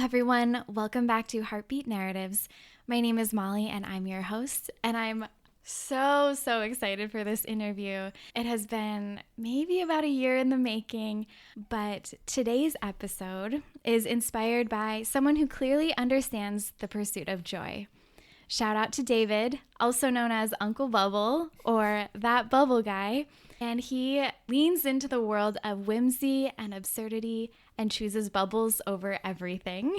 everyone. Welcome back to Heartbeat Narratives. My name is Molly and I'm your host, and I'm so excited for this interview. It has been maybe about a year in the making, but today's episode is inspired by someone who clearly understands the pursuit of joy. Shout out to David, also known as Uncle Bubble or That Bubble Guy, and he leans into the world of whimsy and absurdity and chooses bubbles over everything.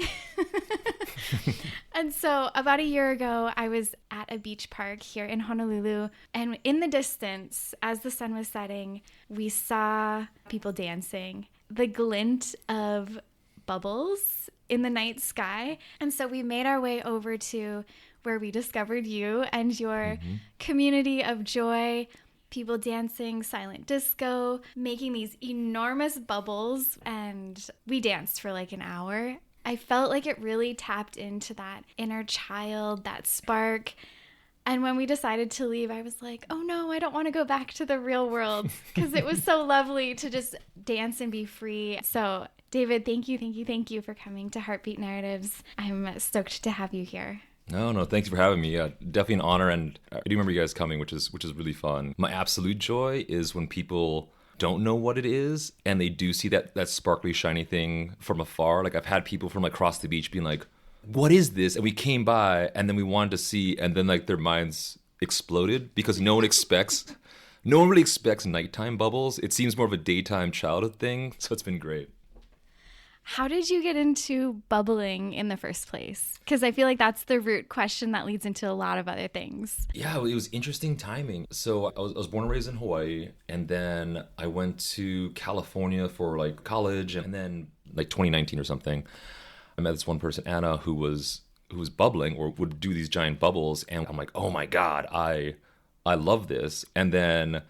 And so about a year ago, I was at a beach park here in Honolulu, and in the distance, as the sun was setting, we saw people dancing, the glint of bubbles in the night sky. And so we made our way over to where we discovered you and your community of joy, people dancing silent disco, making these enormous bubbles, and we danced for like an hour. I felt like it really tapped into that inner child, that spark. And when we decided to leave, I was like, oh no, I don't want to go back to the real world, because it was so lovely to just dance and be free. So David, thank you for coming to Heartbeat Narratives. I'm stoked to have you here. No, thanks for having me. Yeah, definitely an honor, and I do remember you guys coming, which is really fun. My absolute joy is when people don't know what it is, and they do see that sparkly, shiny thing from afar. Like, I've had people from across the beach being like, what is this? And we came by, and then we wanted to see, and then like their minds exploded, because no one really expects nighttime bubbles. It seems more of a daytime childhood thing, so it's been great. How did you get into bubbling in the first place? Because I feel like that's the root question that leads into a lot of other things. Yeah, it was interesting timing. So I was born and raised in Hawaii, and then I went to California for like college, and then like 2019 or something, I met this one person, Anna, who was bubbling or would do these giant bubbles, and I'm like, oh my God, I love this. And then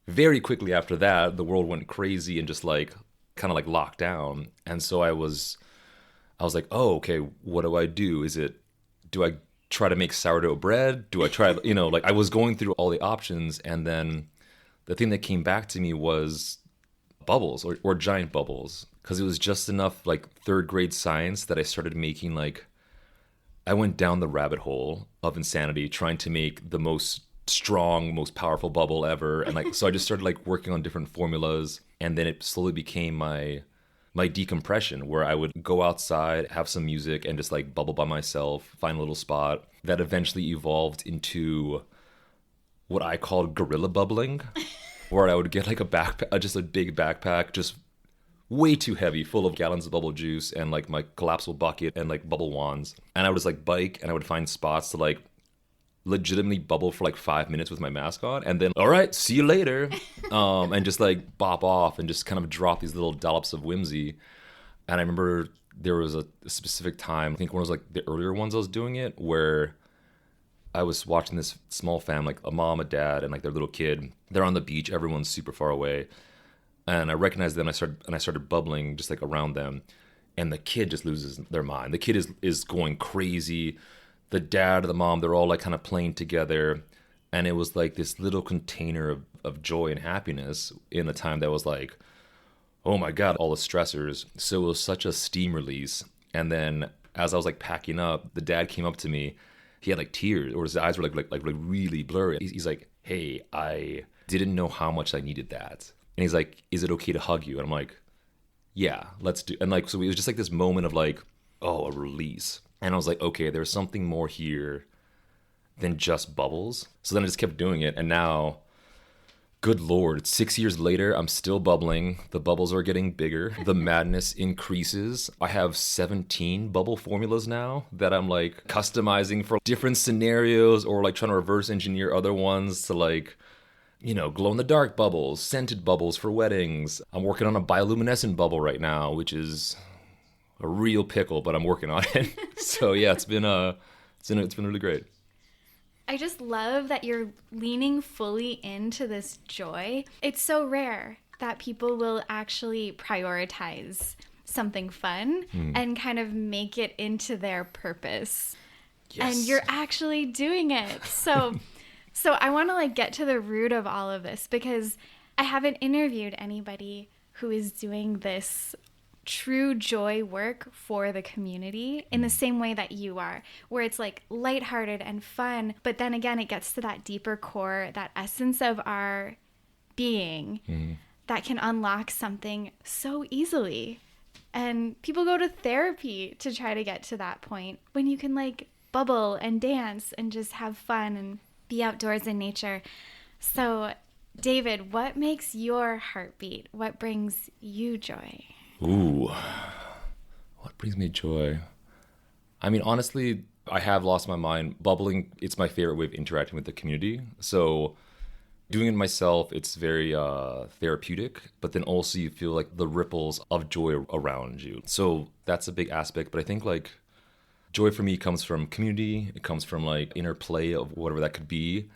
very quickly after that, the world went crazy and just like kind of like locked down. And so I was like, oh, okay, what do I do? Do I try to make sourdough bread? Do I try, like I was going through all the options. And then the thing that came back to me was bubbles or giant bubbles, because it was just enough like third grade science that I started making I went down the rabbit hole of insanity trying to make the most strong, most powerful bubble ever. And so I just started like working on different formulas, and then it slowly became my decompression, where I would go outside, have some music, and just like bubble by myself, find a little spot. That eventually evolved into what I called gorilla bubbling, where I would get like a backpack, just a big backpack, just way too heavy, full of gallons of bubble juice and like my collapsible bucket and like bubble wands. And I would just like bike, and I would find spots to like legitimately bubble for like 5 minutes with my mask on, and then all right, see you later, and just like bop off and just kind of drop these little dollops of whimsy. And I remember there was a specific time, I think one was like the earlier ones I was doing it, where I was watching this small family, like a mom, a dad, and like their little kid. They're on the beach, everyone's super far away, and I recognized them. I started bubbling just like around them, and the kid just loses their mind. The kid is going crazy. The dad, the mom, they're all like kind of playing together. And it was like this little container of joy and happiness in a time that was like, oh my God, all the stressors. So it was such a steam release. And then as I was like packing up, the dad came up to me. He had like tears, or his eyes were like really blurry. He's like, hey, I didn't know how much I needed that. And he's like, is it okay to hug you? And I'm like, yeah, let's do. And like, so it was just like this moment of like, oh, a release. And I was like, okay, there's something more here than just bubbles. So then I just kept doing it. And now, good Lord, 6 years later, I'm still bubbling. The bubbles are getting bigger. The madness increases. I have 17 bubble formulas now that I'm like customizing for different scenarios, or like trying to reverse engineer other ones to like, glow in the dark bubbles, scented bubbles for weddings. I'm working on a bioluminescent bubble right now, which is a real pickle, but I'm working on it. So yeah, it's been really great. I just love that you're leaning fully into this joy. It's so rare that people will actually prioritize something fun and kind of make it into their purpose. Yes. And you're actually doing it. So I want to like get to the root of all of this, because I haven't interviewed anybody who is doing this true joy work for the community in the same way that you are, where it's like lighthearted and fun, but then again, it gets to that deeper core, that essence of our being that can unlock something so easily. And people go to therapy to try to get to that point when you can like bubble and dance and just have fun and be outdoors in nature. So, David, what makes your heart beat? What brings you joy? Ooh, what brings me joy? I mean, honestly, I have lost my mind. Bubbling, it's my favorite way of interacting with the community. So doing it myself, it's very therapeutic, but then also you feel like the ripples of joy around you. So that's a big aspect. But I think like joy for me comes from community. It comes from like interplay of whatever that could be.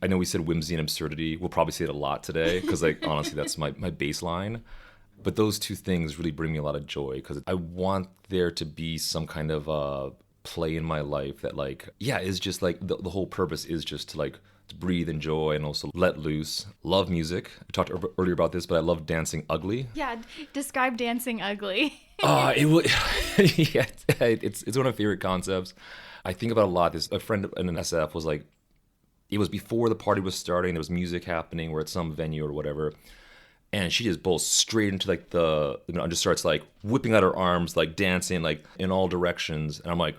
I know we said whimsy and absurdity. We'll probably say it a lot today because like honestly, that's my baseline. But those two things really bring me a lot of joy because I want there to be some kind of play in my life that like, yeah, is just like the whole purpose is just to like to breathe, enjoy, and also let loose. Love music. I talked earlier about this, but I love dancing ugly. Yeah, describe dancing ugly. It will. Yeah, it's one of my favorite concepts. I think about a lot. This a friend in an SF was like, it was before the party was starting. There was music happening. We're at some venue or whatever. And she just bolts straight into like and just starts like whipping out her arms, like dancing like in all directions. And I'm like,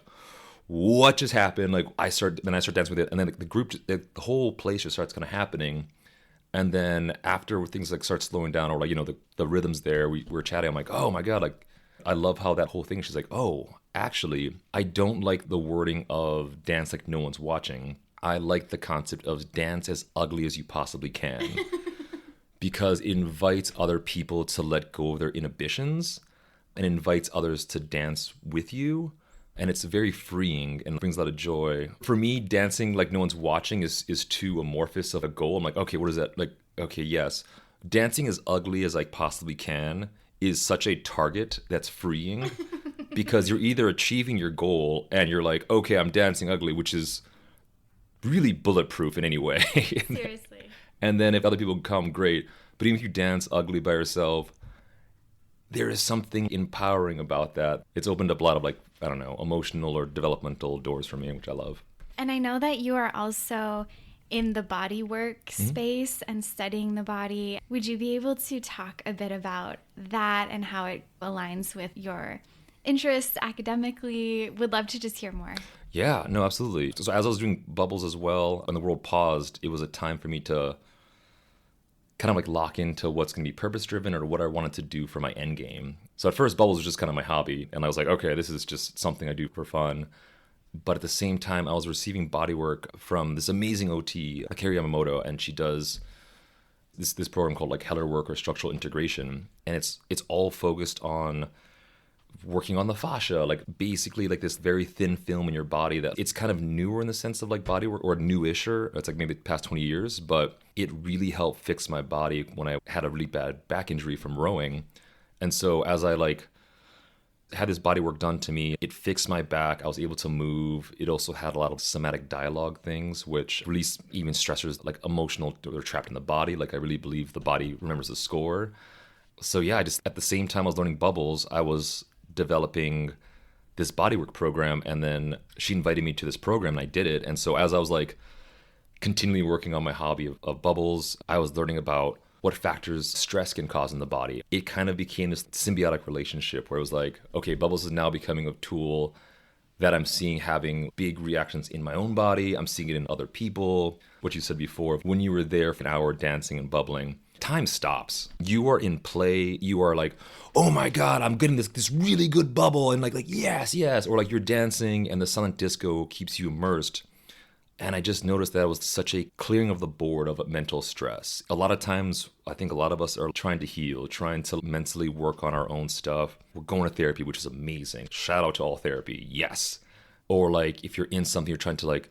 what just happened? Like I start dancing with it. And then the group, the whole place just starts kind of happening. And then after things like start slowing down or like, you know, the rhythm's there, we're chatting. I'm like, oh my God, like I love how that whole thing, she's like, oh, actually, I don't like the wording of dance like no one's watching. I like the concept of dance as ugly as you possibly can. Because it invites other people to let go of their inhibitions and invites others to dance with you. And it's very freeing and brings a lot of joy. For me, dancing like no one's watching is too amorphous of a goal. I'm like, okay, what is that? Like, okay, yes. Dancing as ugly as I possibly can is such a target that's freeing because you're either achieving your goal and you're like, okay, I'm dancing ugly, which is really bulletproof in any way. Seriously. And then if other people come, great. But even if you dance ugly by yourself, there is something empowering about that. It's opened up a lot of like, I don't know, emotional or developmental doors for me, which I love. And I know that you are also in the bodywork space and studying the body. Would you be able to talk a bit about that and how it aligns with your interests academically? Would love to just hear more. Yeah, no, absolutely. So as I was doing bubbles as well, when the world paused, it was a time for me to kind of like lock into what's going to be purpose driven or what I wanted to do for my end game. So at first bubbles was just kind of my hobby. And I was like, okay, this is just something I do for fun. But at the same time, I was receiving bodywork from this amazing OT, Akari Yamamoto, and she does this program called like Heller work or structural integration. And it's all focused on working on the fascia, like basically like this very thin film in your body that it's kind of newer in the sense of like bodywork or newisher. It's like maybe the past 20 years, but it really helped fix my body when I had a really bad back injury from rowing. And so as I like had this bodywork done to me, it fixed my back. I was able to move. It also had a lot of somatic dialogue things, which release even stressors like emotional, they're trapped in the body. Like I really believe the body remembers the score. So yeah, I just at the same time I was learning bubbles, I was developing this bodywork program, and then she invited me to this program and I did it. And so as I was like continually working on my hobby of bubbles, I was learning about what factors stress can cause in the body. It kind of became this symbiotic relationship where it was like, okay, bubbles is now becoming a tool that I'm seeing having big reactions in my own body. I'm seeing it in other people. What you said before, when you were there for an hour dancing and bubbling, time stops. You are in play. You are like, oh my God, I'm getting this really good bubble. And like, yes. Or like you're dancing and the silent disco keeps you immersed. And I just noticed that it was such a clearing of the board of mental stress. A lot of times, I think a lot of us are trying to heal, trying to mentally work on our own stuff. We're going to therapy, which is amazing. Shout out to all therapy. Yes. Or like if you're in something, you're trying to like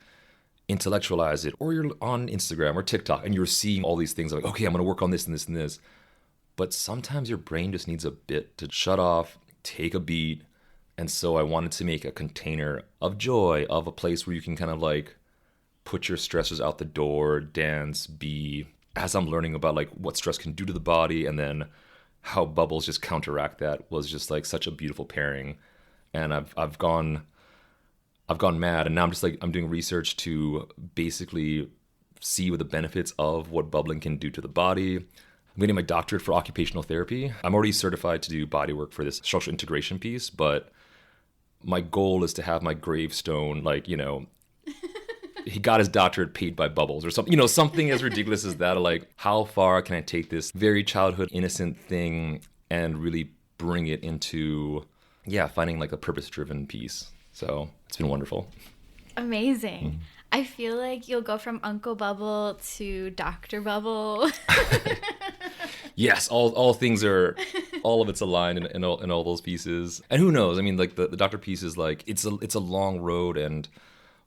intellectualize it, or you're on Instagram or TikTok and you're seeing all these things like, okay, I'm going to work on this and this and this. But sometimes your brain just needs a bit to shut off, take a beat. And so I wanted to make a container of joy, of a place where you can kind of like put your stressors out the door, dance, be, as I'm learning about like what stress can do to the body, and then how bubbles just counteract that was just like such a beautiful pairing. And I've gone mad, and now I'm just like I'm doing research to basically see what the benefits of what bubbling can do to the body. I'm getting my doctorate for occupational therapy. I'm already certified to do bodywork for this structural integration piece, but my goal is to have my gravestone, like, you know, he got his doctorate paid by bubbles or something, you know, something as ridiculous as that. Like, how far can I take this very childhood innocent thing and really bring it into, yeah, finding like a purpose-driven piece. So it's been wonderful. Amazing. Mm-hmm. I feel like you'll go from Uncle Bubble to Dr. Bubble. Yes, all things are, all of it's aligned in all those pieces. And who knows? I mean, like the doctor piece is like, it's a long road, and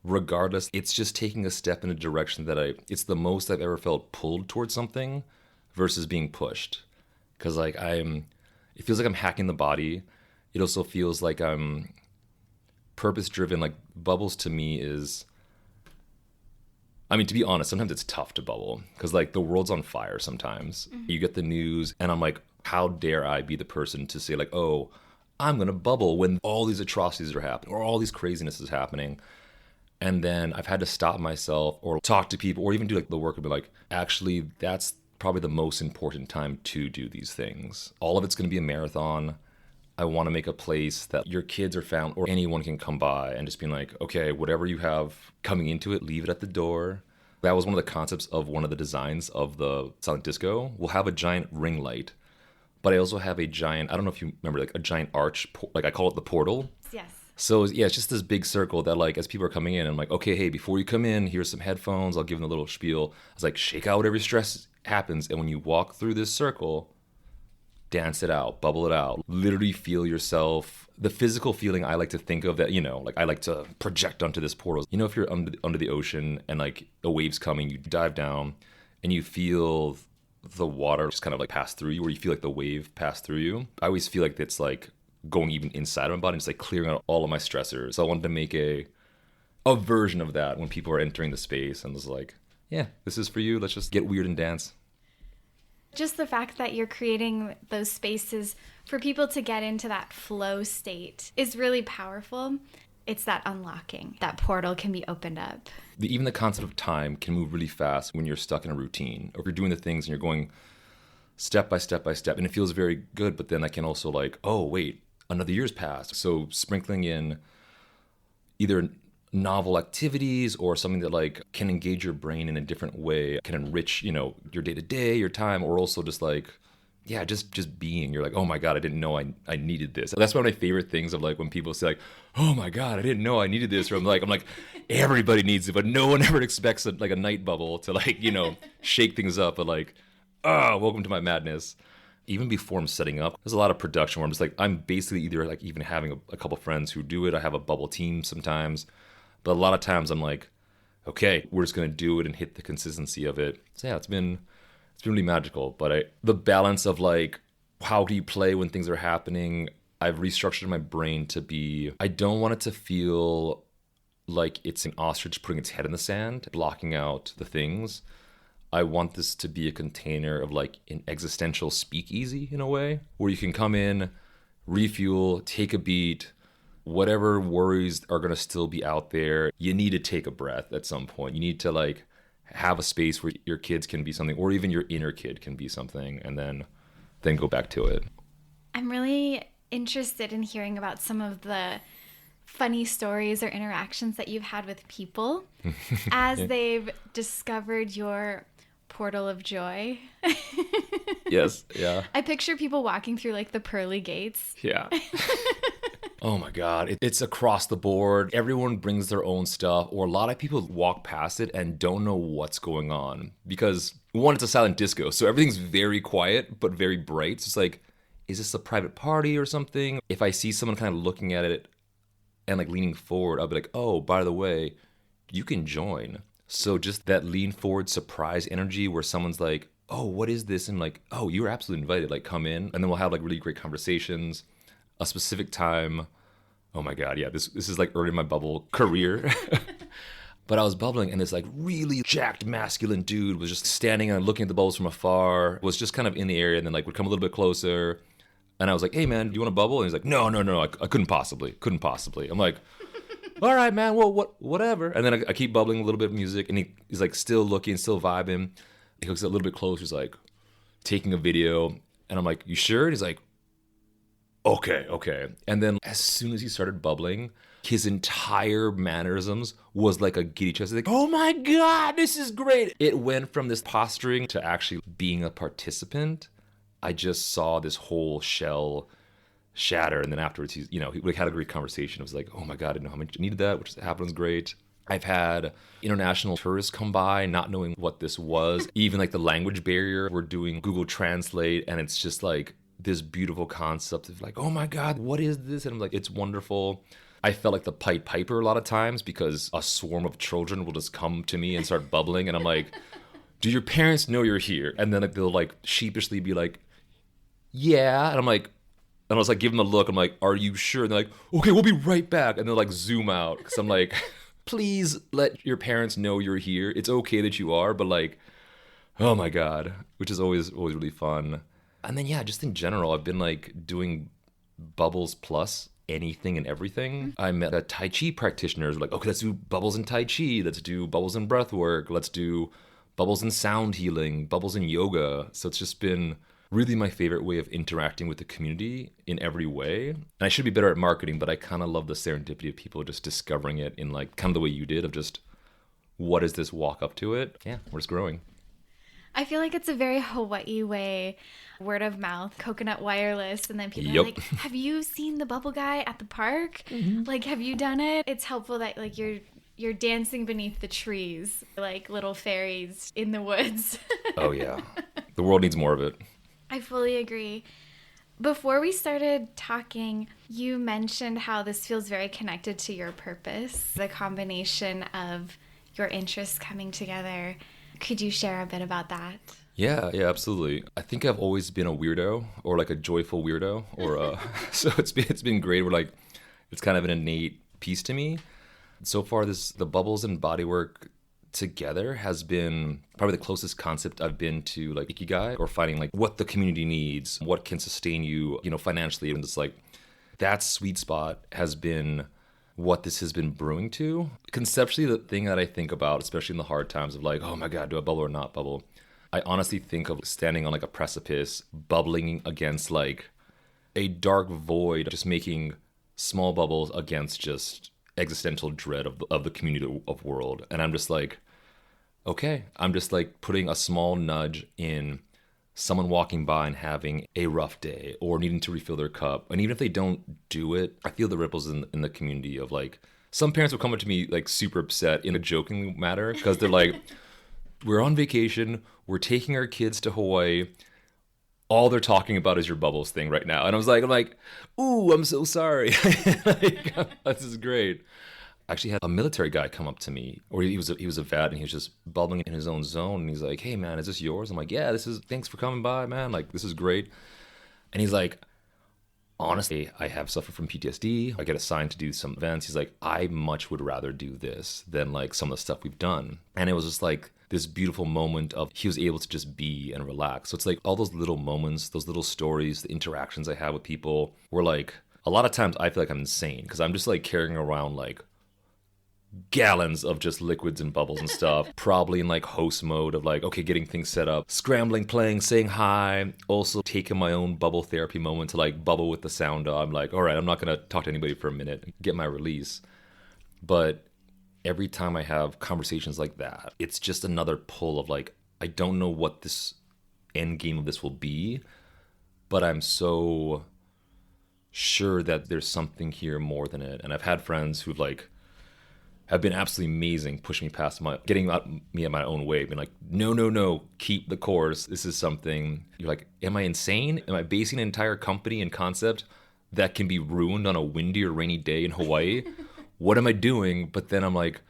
regardless, it's just taking a step in a direction that it's the most I've ever felt pulled towards something versus being pushed. Because like it feels like I'm hacking the body. It also feels like I'm purpose-driven. Like bubbles to me is, I mean, to be honest, sometimes it's tough to bubble because like the world's on fire sometimes. Mm-hmm. You get the news and I'm like, how dare I be the person to say like, oh, I'm going to bubble when all these atrocities are happening or all these craziness is happening. And then I've had to stop myself or talk to people or even do like the work and be like, actually, that's probably the most important time to do these things. All of it's going to be a marathon. I want to make a place that your kids are found or anyone can come by and just being like, okay, whatever you have coming into it, leave it at the door. That was one of the concepts of one of the designs of the silent disco. We'll have a giant ring light, but I also have a giant, I don't know if you remember, like a giant arch, like I call it the portal. Yes. So yeah, it's just this big circle that like, as people are coming in, I'm like, okay, hey, before you come in, here's some headphones. I'll give them a little spiel. I was like, shake out whatever stress happens. And when you walk through this circle, dance it out, bubble it out, literally feel yourself. The physical feeling I like to think of that, you know, like I like to project onto this portal. You know, if you're under the ocean and like a wave's coming, you dive down and you feel the water just kind of like pass through you, or you feel like the wave pass through you. I always feel like it's like going even inside of my body and it's like clearing out all of my stressors. So I wanted to make a version of that when people are entering the space and was like, yeah, this is for you. Let's just get weird and dance. Just the fact that you're creating those spaces for people to get into that flow state is really powerful. It's that unlocking. That portal can be opened up. Even the concept of time can move really fast when you're stuck in a routine. Or if you're doing the things and you're going step by step by step, and it feels very good, but then I can also like, oh, wait, another year's passed. So sprinkling in either novel activities or something that like can engage your brain in a different way, can enrich, you know, your day-to-day, your time, or also just like, yeah, just being. You're like, oh my God, I didn't know I needed this. That's one of my favorite things of like when people say like, oh my God, I didn't know I needed this. Or I'm like, everybody needs it, but no one ever expects a night bubble to like, you know, shake things up. But like, oh, welcome to my madness. Even before I'm setting up, there's a lot of production where I'm just like, I'm basically either like even having a couple friends who do it. I have a bubble team sometimes. But a lot of times I'm like, okay, we're just going to do it and hit the consistency of it. So yeah, it's been really magical. But the balance of like, how do you play when things are happening? I've restructured my brain to be, I don't want it to feel like it's an ostrich putting its head in the sand, blocking out the things. I want this to be a container of like an existential speakeasy in a way, where you can come in, refuel, take a beat. Whatever worries are going to still be out there, you need to take a breath at some point. You need to like have a space where your kids can be something, or even your inner kid can be something, and then go back to it. I'm really interested in hearing about some of the funny stories or interactions that you've had with people as they've discovered your portal of joy. Yes, yeah. I picture people walking through like the pearly gates. Yeah. Oh my God, it's across the board. Everyone brings their own stuff, or a lot of people walk past it and don't know what's going on. Because one, it's a silent disco, so everything's very quiet, but very bright. So it's like, is this a private party or something? If I see someone kind of looking at it and like leaning forward, I'll be like, oh, by the way, you can join. So just that lean forward surprise energy where someone's like, oh, what is this? And like, oh, you're absolutely invited, like come in. And then we'll have like really great conversations. A specific time. Oh my God, yeah, this is like early in my bubble career. But I was bubbling, and this like really jacked masculine dude was just standing and looking at the bubbles from afar, was just kind of in the area, and then like would come a little bit closer. And I was like, hey man, do you want a bubble? And he's like, no, I couldn't possibly. I'm like, all right, man, well, whatever. And then I keep bubbling a little bit of music, and he's like still looking, still vibing. He hooks a little bit closer, he's like taking a video. And I'm like, you sure? And he's like, okay. And then as soon as he started bubbling, his entire mannerisms was like a giddy chest. Like, oh my God, this is great. It went from this posturing to actually being a participant. I just saw this whole shell shatter. And then afterwards, we had a great conversation. It was like, oh my God, I didn't know how much I needed that, which happened was great. I've had international tourists come by not knowing what this was. Even like the language barrier, we're doing Google Translate, and it's just like this beautiful concept of like, oh my God, what is this? And I'm like, it's wonderful. I felt like the Pied Piper a lot of times because a swarm of children will just come to me and start bubbling. And I'm like, do your parents know you're here? And then like, they'll like sheepishly be like, yeah. And I'm like, and I was like, give them a look. I'm like, are you sure? And they're like, okay, we'll be right back. And they'll like zoom out. Cause I'm like, please let your parents know you're here. It's okay that you are, but like, oh my God, which is always really fun. And then, yeah, just in general, I've been like doing bubbles plus anything and everything. I met a Tai Chi practitioner who's like, okay, let's do bubbles in Tai Chi. Let's do bubbles in breath work. Let's do bubbles in sound healing, bubbles in yoga. So it's just been really my favorite way of interacting with the community in every way. And I should be better at marketing, but I kind of love the serendipity of people just discovering it in like kind of the way you did of just, what is this walk up to it? Yeah, we're just growing. I feel like it's a very Hawaii way, word of mouth, coconut wireless, and then people are like, have you seen the bubble guy at the park? Mm-hmm. Like, have you done it? It's helpful that like you're dancing beneath the trees, like little fairies in the woods. Oh yeah. The world needs more of it. I fully agree. Before we started talking, you mentioned how this feels very connected to your purpose, the combination of your interests coming together. Could you share a bit about that? Yeah, absolutely. I think I've always been a weirdo, or like a joyful weirdo, or so it's been great. We're like, it's kind of an innate piece to me. So far, the bubbles and bodywork together has been probably the closest concept I've been to like ikigai, or finding like what the community needs, what can sustain you, financially, and it's like that sweet spot has been what this has been brewing to. Conceptually, the thing that I think about, especially in the hard times of like, oh my God, do I bubble or not bubble? I honestly think of standing on like a precipice, bubbling against like a dark void, just making small bubbles against just existential dread of the community of world. And I'm just like, okay, I'm just like putting a small nudge in someone walking by and having a rough day or needing to refill their cup. And even if they don't do it, I feel the ripples in the community of like, some parents will come up to me like super upset in a joking manner because they're like, we're on vacation, we're taking our kids to Hawaii, all they're talking about is your bubbles thing right now. And I'm like, ooh, I'm so sorry. Like, this is great. I actually had a military guy come up to me, or he was a vet, and he was just bubbling in his own zone. And he's like, hey man, is this yours? I'm like, yeah, thanks for coming by, man. Like, this is great. And he's like, honestly, I have suffered from PTSD. I get assigned to do some events. He's like, I much would rather do this than like some of the stuff we've done. And it was just like this beautiful moment of he was able to just be and relax. So it's like all those little moments, those little stories, the interactions I have with people were like, a lot of times I feel like I'm insane because I'm just like carrying around like gallons of just liquids and bubbles and stuff, probably in like host mode of like, okay, getting things set up, scrambling, playing, saying hi, also taking my own bubble therapy moment to like bubble with the sound. I'm like, all right, I'm not going to talk to anybody for a minute, get my release. But every time I have conversations like that, it's just another pull of like, I don't know what this end game of this will be, but I'm so sure that there's something here more than it. And I've had friends who've like, have been absolutely amazing, pushing me past getting me at my own way, being like, no, keep the course. This is something. You're like, am I insane? Am I basing an entire company and concept that can be ruined on a windy or rainy day in Hawaii? What am I doing? But then I'm like,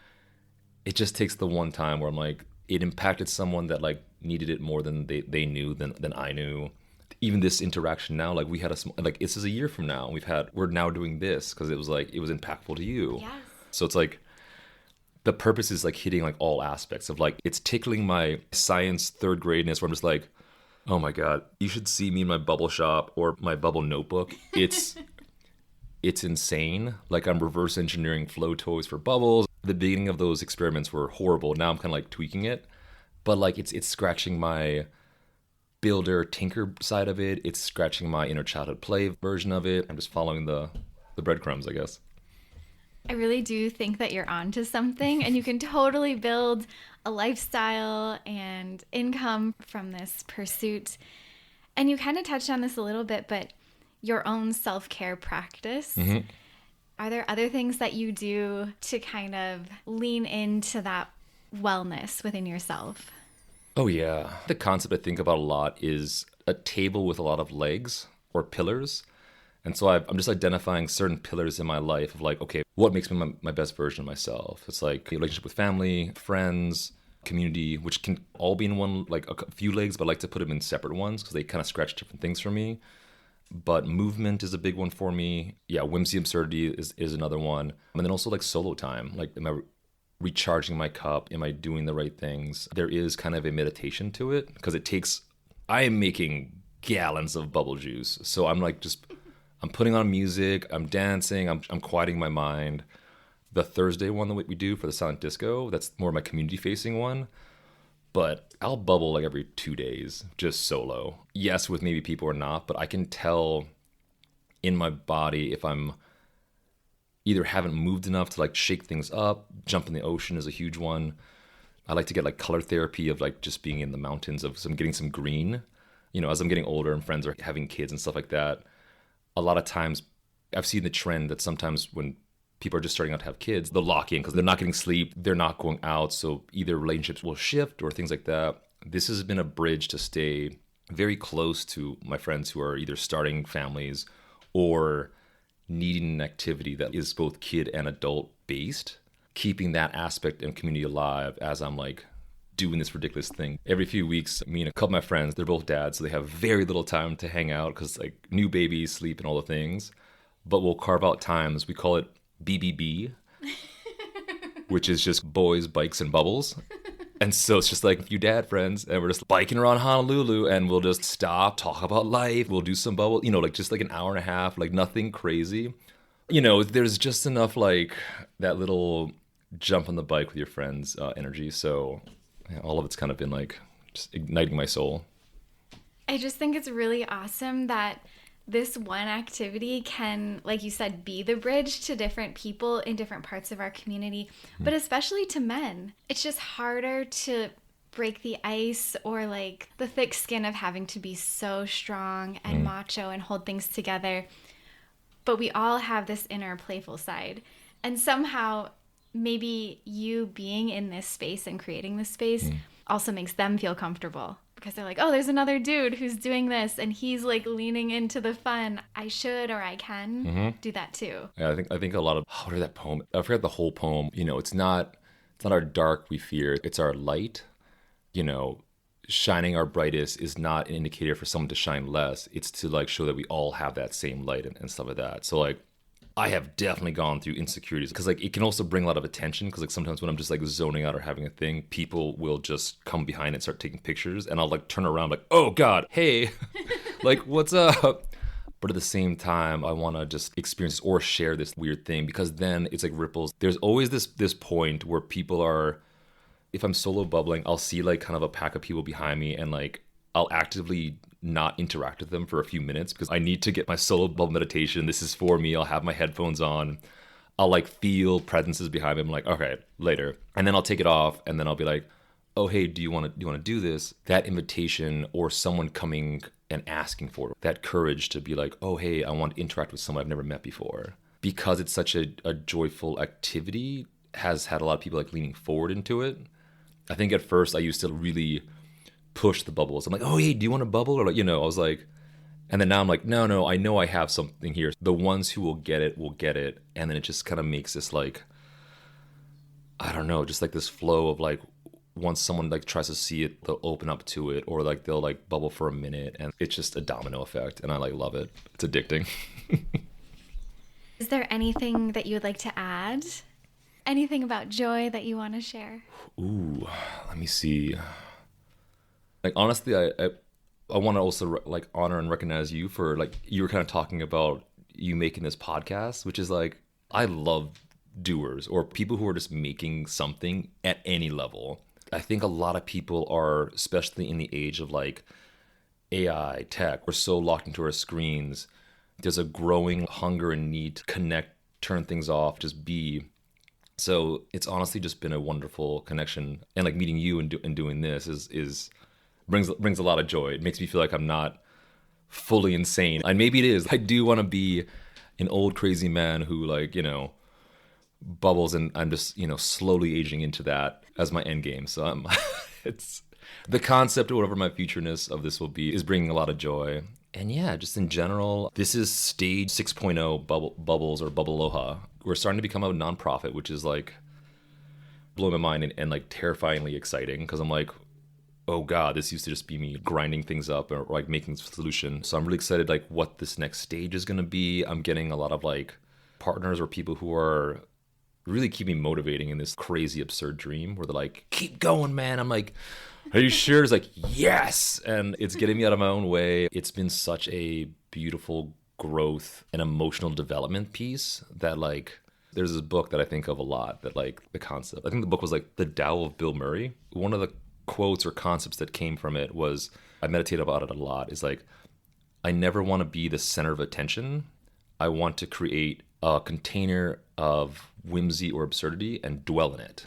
it just takes the one time where I'm like, it impacted someone that like needed it more than they knew than I knew. Even this interaction now, like we had like this is a year from now. We're now doing this because it was impactful to you. Yes. So it's like, the purpose is like hitting like all aspects of like, it's tickling my science third gradeness where I'm just like, oh my God, you should see me in my bubble shop or my bubble notebook. It's insane. Like I'm reverse engineering flow toys for bubbles. The beginning of those experiments were horrible. Now I'm kind of like tweaking it, but like it's scratching my builder tinker side of it. It's scratching my inner childhood play version of it. I'm just following the breadcrumbs, I guess. I really do think that you're onto something, and you can totally build a lifestyle and income from this pursuit. And you kind of touched on this a little bit, but your own self-care practice. Mm-hmm. Are there other things that you do to kind of lean into that wellness within yourself? Oh, yeah. The concept I think about a lot is a table with a lot of legs or pillars. And so I'm just identifying certain pillars in my life of like, okay, what makes me my best version of myself? It's like a relationship with family, friends, community, which can all be in one, like a few legs, but I like to put them in separate ones because they kind of scratch different things for me. But movement is a big one for me. Yeah, whimsy, absurdity is another one. And then also like solo time. Like, am I recharging my cup? Am I doing the right things? There is kind of a meditation to it because I am making gallons of bubble juice. So I'm putting on music, I'm dancing, I'm quieting my mind. The Thursday one that we do for the silent disco, that's more my community facing one. But I'll bubble like every 2 days, just solo. Yes, with maybe people or not, but I can tell in my body if I'm either haven't moved enough to like shake things up. Jump in the ocean is a huge one. I like to get like color therapy of like just being in the mountains of getting some green. You know, as I'm getting older and friends are having kids and stuff like that, a lot of times I've seen the trend that sometimes when people are just starting out to have kids, they'll lock in because they're not getting sleep, they're not going out, so either relationships will shift or things like that. This has been a bridge to stay very close to my friends who are either starting families or needing an activity that is both kid and adult based, keeping that aspect and community alive as I'm like doing this ridiculous thing. Every few weeks, me and a couple of my friends, they're both dads, so they have very little time to hang out because like new babies, sleep, and all the things. But we'll carve out times. We call it BBB, which is just boys, bikes, and bubbles. And so it's just like a few dad friends, and we're just biking around Honolulu, and we'll just stop, talk about life. We'll do some bubble, like just like an hour and a half, like nothing crazy. There's just enough like that little jump on the bike with your friends energy. So yeah, all of it's kind of been like just igniting my soul. I just think it's really awesome that this one activity can, like you said, be the bridge to different people in different parts of our community, but especially to men. It's just harder to break the ice or like the thick skin of having to be so strong and macho and hold things together. But we all have this inner playful side. And somehow maybe you being in this space and creating this space also makes them feel comfortable. Because they're like, oh, there's another dude who's doing this and he's like leaning into the fun. I should or I can do that too. Yeah, I think a lot of what is that poem? I forgot the whole poem. It's not our dark we fear, it's our light. Shining our brightest is not an indicator for someone to shine less. It's to like show that we all have that same light and stuff like that. So like I have definitely gone through insecurities because like it can also bring a lot of attention because like sometimes when I'm just like zoning out or having a thing, people will just come behind and start taking pictures and I'll like turn around like, oh God, hey, like what's up? But at the same time, I want to just experience or share this weird thing because then it's like ripples. There's always this point where people are, if I'm solo bubbling, I'll see like kind of a pack of people behind me and like I'll actively not interact with them for a few minutes because I need to get my solo bubble meditation. This is for me. I'll have my headphones on. I'll like feel presences behind me. I'm like, okay, later. And then I'll take it off and then I'll be like, oh, hey, do you want to do this? That invitation or someone coming and asking for it, that courage to be like, oh, hey, I want to interact with someone I've never met before. Because it's such a joyful activity, has had a lot of people like leaning forward into it. I think at first I used to really push the bubbles. I'm like, oh, hey, do you want a bubble? Or like, I was like, and then now I'm like, no, I know I have something here. The ones who will get it. And then it just kind of makes this like, I don't know, just like this flow of like, once someone like tries to see it, they'll open up to it or like they'll like bubble for a minute and it's just a domino effect and I like love it. It's addicting. Is there anything that you would like to add? anything about joy that you want to share? Ooh, let me see. Like, honestly, I want to also like honor and recognize you for, like, you were kind of talking about you making this podcast, which is like, I love doers or people who are just making something at any level. I think a lot of people are, especially in the age of like AI, tech, we're so locked into our screens. There's a growing hunger and need to connect, turn things off, just be. So it's honestly just been a wonderful connection. And like meeting you and doing this is brings a lot of joy. It makes me feel like I'm not fully insane. And maybe it is. I do want to be an old crazy man who, like, bubbles, and I'm just, slowly aging into that as my end game. So I'm it's the concept or whatever my futureness of this will be is bringing a lot of joy. And yeah, just in general, this is stage 6.0 bubbles or bubble aloha. We're starting to become a nonprofit, which is like blowing my mind and like terrifyingly exciting, because I'm like, oh God, this used to just be me grinding things up or like making solutions. So I'm really excited like what this next stage is going to be. I'm getting a lot of like partners or people who are really keep me motivating in this crazy absurd dream where they're like, keep going, man. I'm like, are you sure? It's like, yes. And it's getting me out of my own way. It's been such a beautiful growth and emotional development piece that, like, there's this book that I think of a lot that, like, the concept, I think the book was like The Tao of Bill Murray. One of the quotes or concepts that came from it was, I meditate about it a lot, is like, I never want to be the center of attention. I want to create a container of whimsy or absurdity and dwell in it.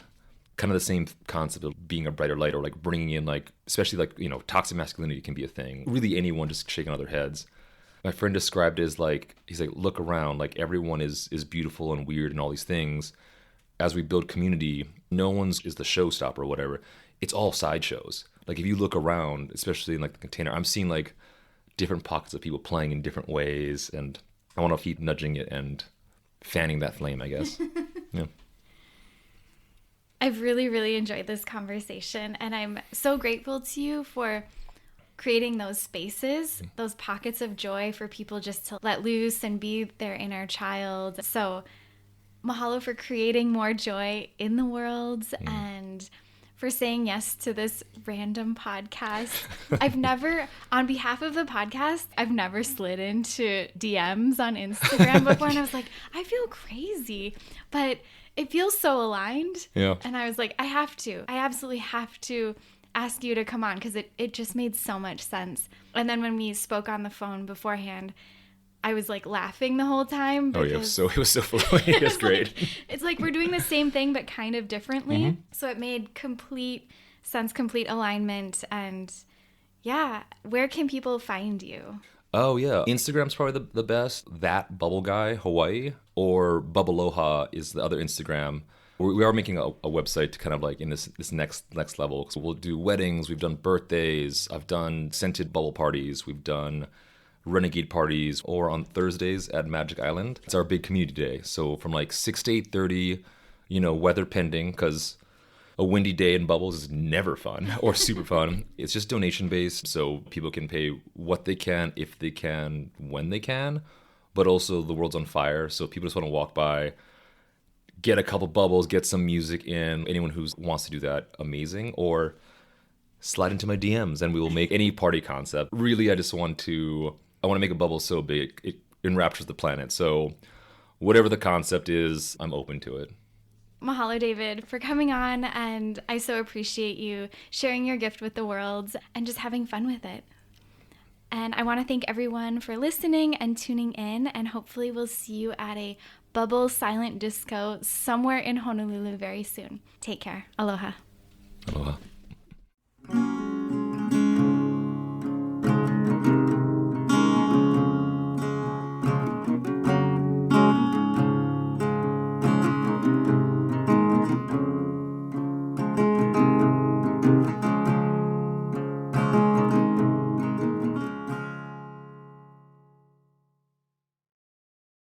Kind of the same concept of being a brighter light, or like bringing in, like, especially like, toxic masculinity can be a thing. Really anyone just shaking on their heads. My friend described it as like, he's like, look around, like everyone is beautiful and weird and all these things. As we build community, no one's is the showstopper or whatever. It's all sideshows. Like if you look around, especially in like the container, I'm seeing like different pockets of people playing in different ways, and I want to keep nudging it and fanning that flame, I guess. Yeah. I've really, really enjoyed this conversation, and I'm so grateful to you for creating those spaces, those pockets of joy for people just to let loose and be their inner child. So mahalo for creating more joy in the world and for saying yes to this random podcast. I've never, on behalf of the podcast, I've never slid into DMs on Instagram before, and I was like, I feel crazy, but it feels so aligned. Yeah. And I was like, I absolutely have to ask you to come on, because it just made so much sense. And then when we spoke on the phone beforehand, I was like laughing the whole time. Oh yeah, so it was so flowing. It's great. It's like we're doing the same thing but kind of differently. So it made complete sense, complete alignment. And yeah, where can people find you? Oh yeah, Instagram's probably the best. That Bubble Guy Hawaii, or Bubbleoha is the other Instagram. We are making a website to kind of like in this next level. So we'll do weddings, we've done birthdays, I've done scented bubble parties, we've done renegade parties, or on Thursdays at Magic Island. It's our big community day. So from like 6 to 8:30, weather pending, because a windy day in Bubbles is never fun or super fun. It's just donation based, so people can pay what they can, if they can, when they can. But also the world's on fire, so people just want to walk by, get a couple bubbles, get some music in. Anyone who wants to do that, amazing. Or slide into my DMs and we will make any party concept. Really, I want to make a bubble so big it enraptures the planet. So whatever the concept is, I'm open to it. Mahalo, David, for coming on, and I so appreciate you sharing your gift with the world and just having fun with it. And I want to thank everyone for listening and tuning in, and hopefully we'll see you at a bubble silent disco somewhere in Honolulu very soon. Take care. Aloha. Aloha.